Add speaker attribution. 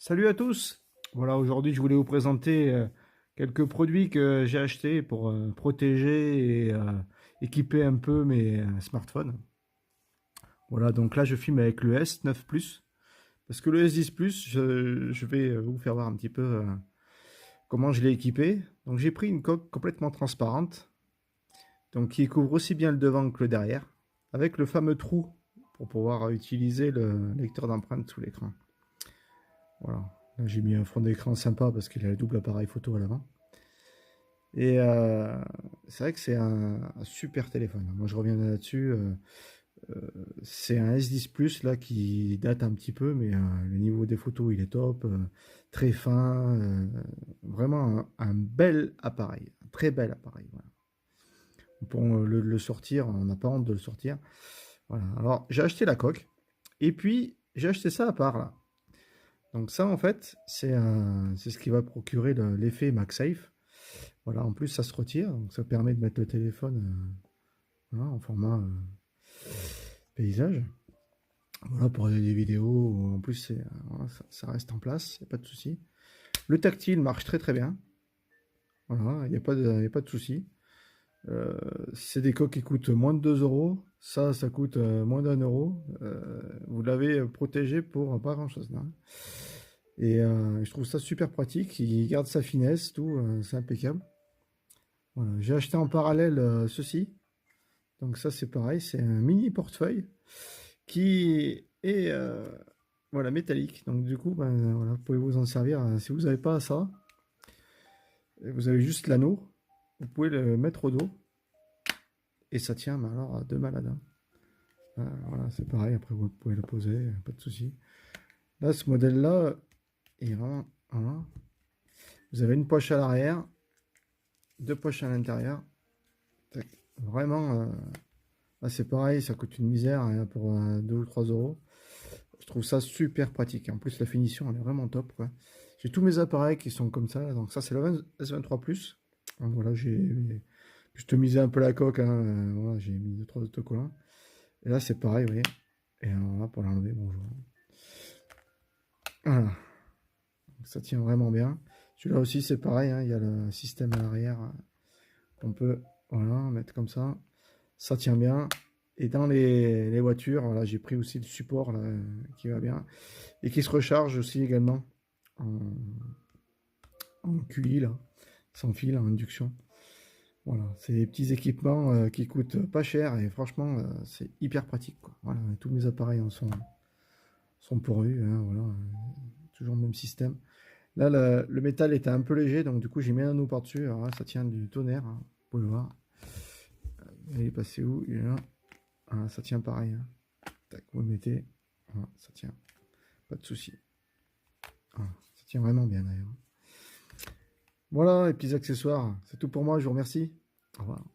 Speaker 1: Salut à tous! Voilà, aujourd'hui je voulais vous présenter quelques produits que j'ai achetés pour protéger et équiper un peu mes smartphones. Voilà, donc là je filme avec le S9 Plus, parce que le S10 Plus, je vais vous faire voir un petit peu comment je l'ai équipé. Donc j'ai pris une coque complètement transparente, donc qui couvre aussi bien le devant que le derrière, avec le fameux trou pour pouvoir utiliser le lecteur d'empreintes sous l'écran. Voilà. Là, j'ai mis un fond d'écran sympa parce qu'il a le double appareil photo à l'avant. Et c'est vrai que c'est un super téléphone. Moi, je reviens là-dessus. C'est un S10 Plus là qui date un petit peu, mais le niveau des photos, il est top, très fin, vraiment un bel appareil, un très bel appareil. Voilà. Pour le sortir, on n'a pas honte de le sortir. Voilà. Alors, j'ai acheté la coque, et puis j'ai acheté ça à part là. Donc ça, en fait, c'est ce qui va procurer l'effet MagSafe. Voilà, en plus, ça se retire, donc ça permet de mettre le téléphone voilà, en format paysage. Voilà, pour regarder des vidéos, en plus, voilà, ça reste en place, il n'y a pas de souci. Le tactile marche très très bien. Voilà, il n'y a pas de souci. C'est des coques qui coûtent moins de 2 euros. Ça coûte moins d'1 euro. Vous l'avez protégé pour pas grand-chose. Là. Et je trouve ça super pratique. Il garde sa finesse, tout. C'est impeccable. Voilà. J'ai acheté en parallèle ceci. Donc ça, c'est pareil. C'est un mini portefeuille qui est voilà, métallique. Donc du coup, ben, voilà, vous pouvez vous en servir. Si vous n'avez pas ça, vous avez juste l'anneau. Vous pouvez le mettre au dos. Et ça tient, mais alors, de malade. Hein. Voilà, c'est pareil. Après, vous pouvez le poser. Pas de souci. Là, ce modèle-là, il est vraiment... Voilà. Vous avez une poche à l'arrière. Deux poches à l'intérieur. Vraiment, là c'est pareil, ça coûte une misère hein, pour 2 ou 3 euros. Je trouve ça super pratique. En plus, la finition, elle est vraiment top. J'ai tous mes appareils qui sont comme ça. Donc ça, c'est le S23 Plus. Donc voilà, j'ai customisé un peu la coque. Hein, voilà, j'ai mis 2-3 autocollants. Et là, c'est pareil, vous voyez. Et alors là, pour l'enlever, bonjour. Voilà. Donc, ça tient vraiment bien. Celui-là aussi, c'est pareil. Hein, il y a le système à l'arrière. On peut voilà, mettre comme ça. Ça tient bien. Et dans les voitures, voilà, j'ai pris aussi le support là, qui va bien. Et qui se recharge aussi également en, en QI, là, sans fil, en induction. Voilà, c'est des petits équipements qui coûtent pas cher et franchement, c'est hyper pratique. Quoi. Voilà, tous mes appareils sont pourvus. Hein, voilà, toujours le même système. Là, le métal était un peu léger, donc du coup, j'ai mis un anneau par-dessus. Alors là, ça tient du tonnerre, hein, vous pouvez le voir. Il est passé où? Il est là. Ah, ça tient pareil. Hein. Tac, vous le mettez. Ah, ça tient. Pas de souci. Ah, ça tient vraiment bien d'ailleurs. Voilà, les petits accessoires. C'est tout pour moi. Je vous remercie. Au revoir.